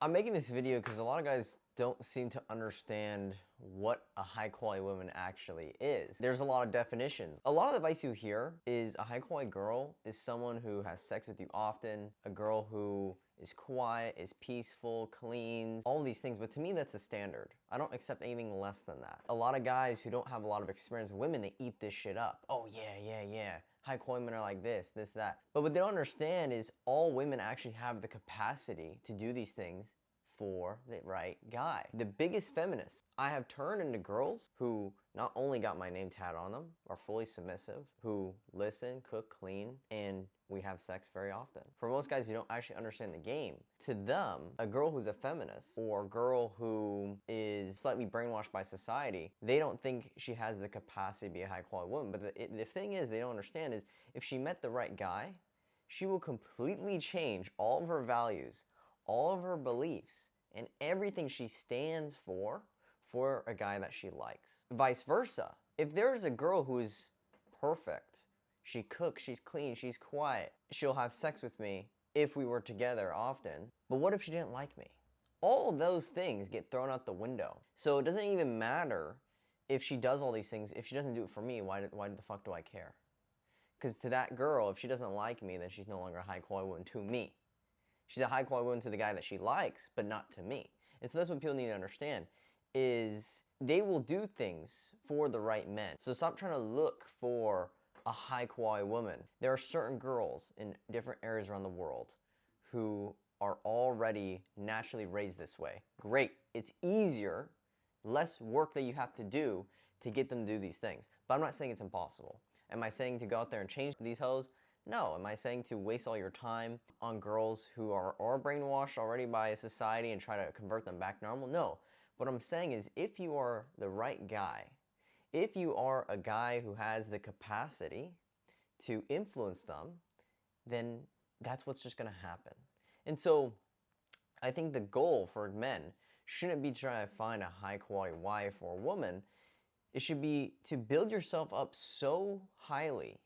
I'm making this video because a lot of guys don't seem to understand what a high quality woman actually is. There's a lot of definitions. A lot of the advice you hear is a high quality girl is someone who has sex with you often, a girl who is quiet, is peaceful, cleans, all these things. But to me, that's a standard. I don't accept anything less than that. A lot of guys who don't have a lot of experience with women, they eat this shit up. Oh yeah. High quality women are like this, that. But what they don't understand is all women actually have the capacity to do these things for the right guy. The biggest feminists I have turned into girls who not only got my name tatted on them, are fully submissive, who listen, cook, clean, and we have sex very often. For most guys who don't actually understand the game, to them, a girl who's a feminist or a girl who is slightly brainwashed by society, they don't think she has the capacity to be a high quality woman. But the thing is, they don't understand is if she met the right guy, she will completely change all of her values, all of her beliefs, and everything she stands for a guy that she likes. Vice versa. If there's a girl who is perfect, she cooks, she's clean, she's quiet, she'll have sex with me if we were together often, but what if she didn't like me? All of those things get thrown out the window. So it doesn't even matter if she does all these things. If she doesn't do it for me, why the fuck do I care? Because to that girl, if she doesn't like me, then she's no longer a high quality woman to me. She's a high quality woman to the guy that she likes, but not to me. And so that's what people need to understand, is they will do things for the right men. So stop trying to look for a high quality woman. There are certain girls in different areas around the world who are already naturally raised this way. Great, it's easier, less work that you have to do to get them to do these things. But I'm not saying it's impossible. Am I saying to go out there and change these hoes? No. Am I saying to waste all your time on girls who are brainwashed already by society and try to convert them back normal? No. What I'm saying is if you are the right guy, if you are a guy who has the capacity to influence them, then that's what's just going to happen. And so I think the goal for men shouldn't be trying to find a high quality wife or woman. It should be to build yourself up so highly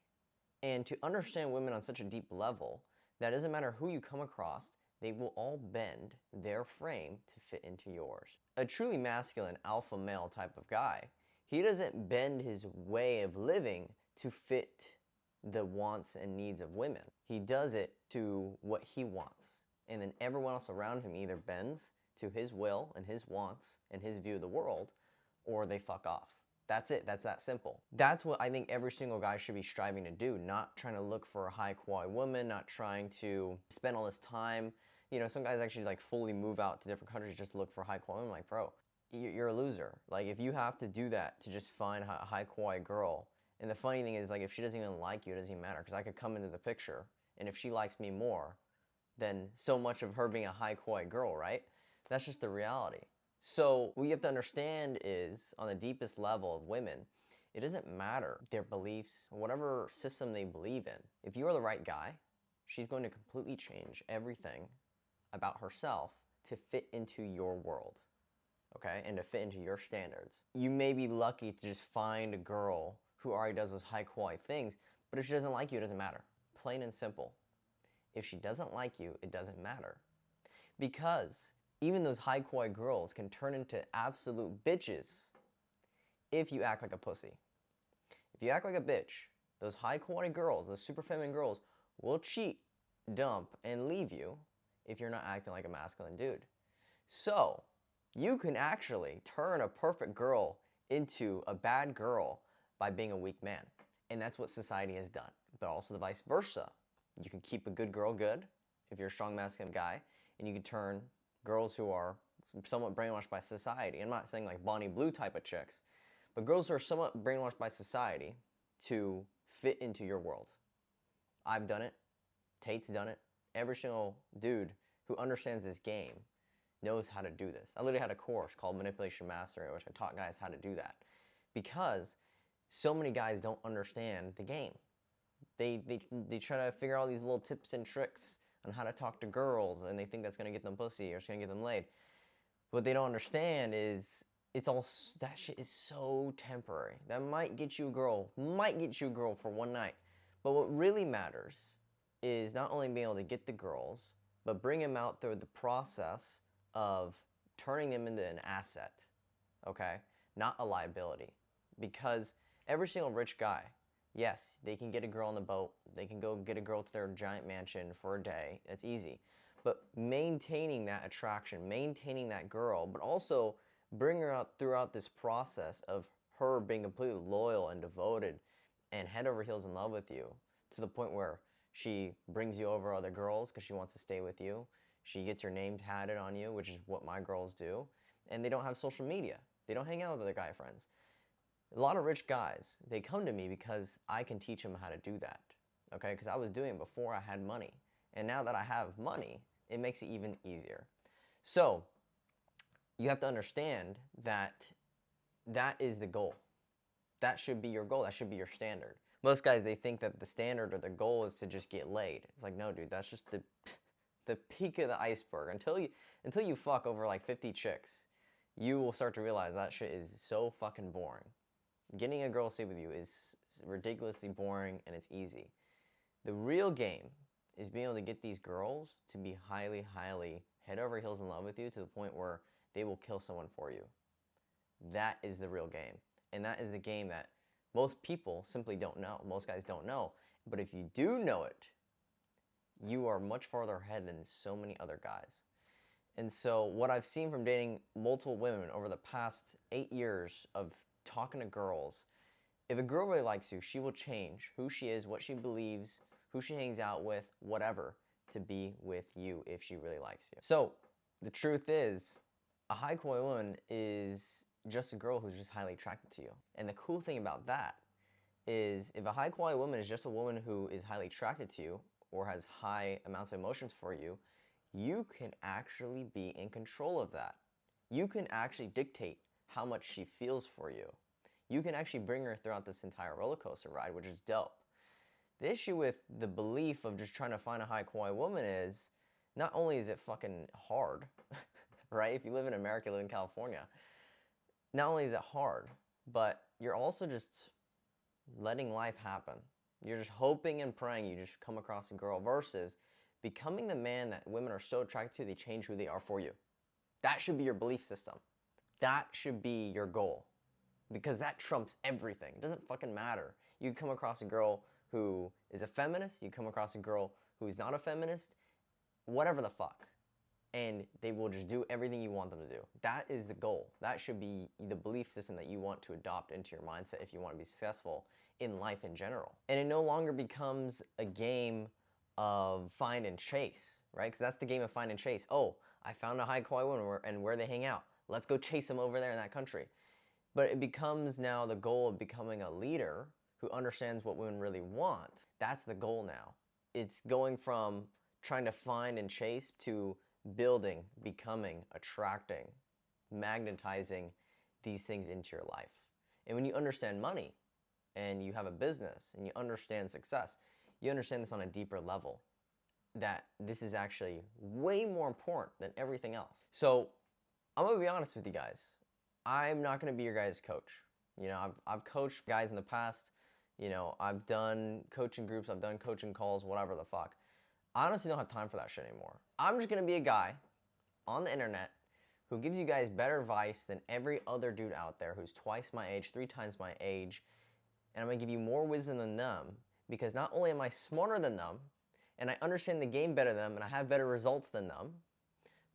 and to understand women on such a deep level that it doesn't matter who you come across, they will all bend their frame to fit into yours. A truly masculine alpha male type of guy, he doesn't bend his way of living to fit the wants and needs of women. He does it to what he wants. And then everyone else around him either bends to his will and his wants and his view of the world, or they fuck off. That's it. That's that simple. That's what I think every single guy should be striving to do, not trying to look for a high quality woman, not trying to spend all this time. You know, some guys actually like fully move out to different countries just to look for a high quality woman. Like, bro, you're a loser. Like, if you have to do that to just find a high quality girl, and the funny thing is, like, if she doesn't even like you, it doesn't even matter, because I could come into the picture, and if she likes me more, then so much of her being a high quality girl, right? That's just the reality. So what you have to understand is, on the deepest level of women, it doesn't matter their beliefs, whatever system they believe in. If you are the right guy, she's going to completely change everything about herself to fit into your world, okay? And to fit into your standards. You may be lucky to just find a girl who already does those high quality things, but if she doesn't like you, it doesn't matter. Plain and simple. If she doesn't like you, it doesn't matter. Because even those high quality girls can turn into absolute bitches if you act like a pussy. If you act like a bitch, those high quality girls, those super feminine girls, will cheat, dump, and leave you if you're not acting like a masculine dude. So you can actually turn a perfect girl into a bad girl by being a weak man. And that's what society has done. But also the vice versa. You can keep a good girl good if you're a strong masculine guy, and you can turn girls who are somewhat brainwashed by society. I'm not saying like Bonnie Blue type of chicks, but girls who are somewhat brainwashed by society to fit into your world. I've done it. Tate's done it. Every single dude who understands this game knows how to do this. I literally had a course called Manipulation Mastery, which I taught guys how to do that, because so many guys don't understand the game. They try to figure out all these little tips and tricks on how to talk to girls, and they think that's going to get them pussy or it's going to get them laid. What they don't understand is that shit is so temporary. That might get you a girl for one night. But what really matters is not only being able to get the girls, but bring them out through the process of turning them into an asset, okay? Not a liability. Because every single rich guy, yes, they can get a girl on the boat, they can go get a girl to their giant mansion for a day, that's easy. But maintaining that attraction, maintaining that girl, but also bring her out throughout this process of her being completely loyal and devoted and head over heels in love with you, to the point where she brings you over other girls because she wants to stay with you. She gets your name tatted on you, which is what my girls do. And they don't have social media. They don't hang out with other guy friends. A lot of rich guys, they come to me because I can teach them how to do that, okay? Because I was doing it before I had money. And now that I have money, it makes it even easier. So, you have to understand that that is the goal. That should be your goal. That should be your standard. Most guys, they think that the standard or the goal is to just get laid. It's like, no, dude, that's just the peak of the iceberg. Until you fuck over like 50 chicks, you will start to realize that shit is so fucking boring. Getting a girl to sleep with you is ridiculously boring, and it's easy. The real game is being able to get these girls to be highly, highly head over heels in love with you, to the point where they will kill someone for you. That is the real game. And that is the game that most people simply don't know. Most guys don't know. But if you do know it, you are much farther ahead than so many other guys. And so what I've seen from dating multiple women over the past 8 years of talking to girls, if a girl really likes you, she will change who she is, what she believes, who she hangs out with, whatever, to be with you if she really likes you. So the truth is, a high quality woman is just a girl who's just highly attracted to you. And the cool thing about that is, if a high quality woman is just a woman who is highly attracted to you or has high amounts of emotions for you, you can actually be in control of that. You can actually dictate how much she feels for you. You can actually bring her throughout this entire roller coaster ride, which is dope. The issue with the belief of just trying to find a high quality woman is, not only is it fucking hard, right? If you live in America, live in California, not only is it hard, but you're also just letting life happen. You're just hoping and praying you just come across a girl, versus becoming the man that women are so attracted to, they change who they are for you. That should be your belief system. That should be your goal, because that trumps everything. It doesn't fucking matter. You come across a girl who is a feminist, you come across a girl who's not a feminist, whatever the fuck, and they will just do everything you want them to do. That is the goal. That should be the belief system that you want to adopt into your mindset if you want to be successful in life in general. And it no longer becomes a game of find and chase, right? Because that's the game of find and chase. Oh, I found a high quality woman and where they hang out. Let's go chase them over there in that country. But it becomes now the goal of becoming a leader who understands what women really want. That's the goal now. It's going from trying to find and chase to building, becoming, attracting, magnetizing these things into your life. And when you understand money and you have a business and you understand success, you understand this on a deeper level, that this is actually way more important than everything else. So I'm gonna be honest with you guys. I'm not gonna be your guys' coach. You know, I've coached guys in the past. You know, I've done coaching groups, I've done coaching calls, whatever the fuck. I honestly don't have time for that shit anymore. I'm just gonna be a guy on the internet who gives you guys better advice than every other dude out there who's twice my age, 3 times my age, and I'm gonna give you more wisdom than them, because not only am I smarter than them, and I understand the game better than them, and I have better results than them,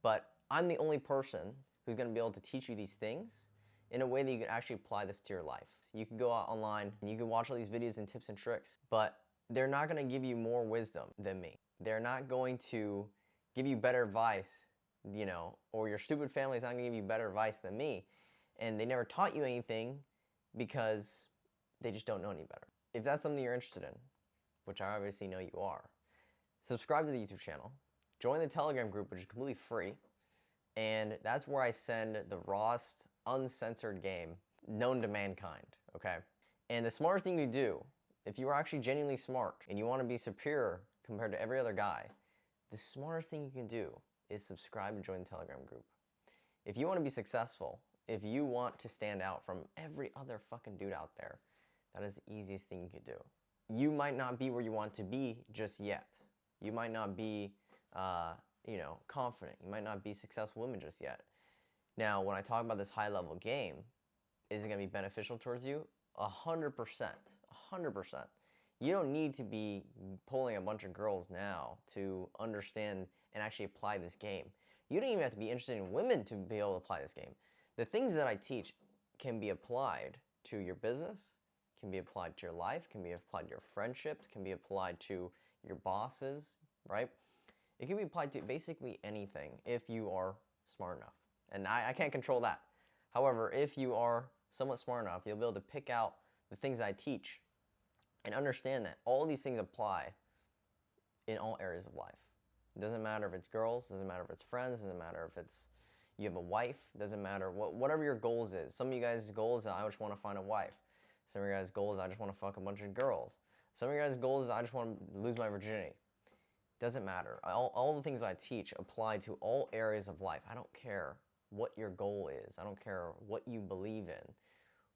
but I'm the only person who's gonna be able to teach you these things in a way that you can actually apply this to your life. You can go out online and you can watch all these videos and tips and tricks, but they're not gonna give you more wisdom than me. They're not going to give you better advice, you know, or your stupid family's not gonna give you better advice than me. And they never taught you anything because they just don't know any better. If that's something you're interested in, which I obviously know you are, subscribe to the YouTube channel, join the Telegram group, which is completely free, and that's where I send the rawest, uncensored game known to mankind, okay? And the smartest thing you do, if you are actually genuinely smart and you want to be superior compared to every other guy, the smartest thing you can do is subscribe and join the Telegram group. If you want to be successful, if you want to stand out from every other fucking dude out there, that is the easiest thing you could do. You might not be where you want to be just yet. You might not be confident. You might not be successful women just yet. Now, when I talk about this high-level game, is it going to be beneficial towards you? 100%. 100%. You don't need to be pulling a bunch of girls now to understand and actually apply this game. You don't even have to be interested in women to be able to apply this game. The things that I teach can be applied to your business, can be applied to your life, can be applied to your friendships, can be applied to your bosses, right? It can be applied to basically anything if you are smart enough. And I can't control that. However, if you are somewhat smart enough, you'll be able to pick out the things that I teach and understand that all these things apply in all areas of life. It doesn't matter if it's girls, doesn't matter if it's friends, doesn't matter if it's you have a wife, doesn't matter whatever your goals is. Some of you guys' goals are I just want to find a wife. Some of you guys' goals I just want to fuck a bunch of girls. Some of you guys' goals is I just want to lose my virginity. Doesn't matter. All the things I teach apply to all areas of life. I don't care what your goal is. I don't care what you believe in.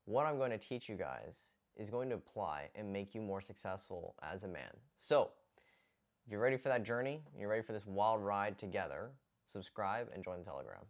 What I'm going to teach you guys is going to apply and make you more successful as a man. So, if you're ready for that journey, you're ready for this wild ride together, subscribe and join the Telegram.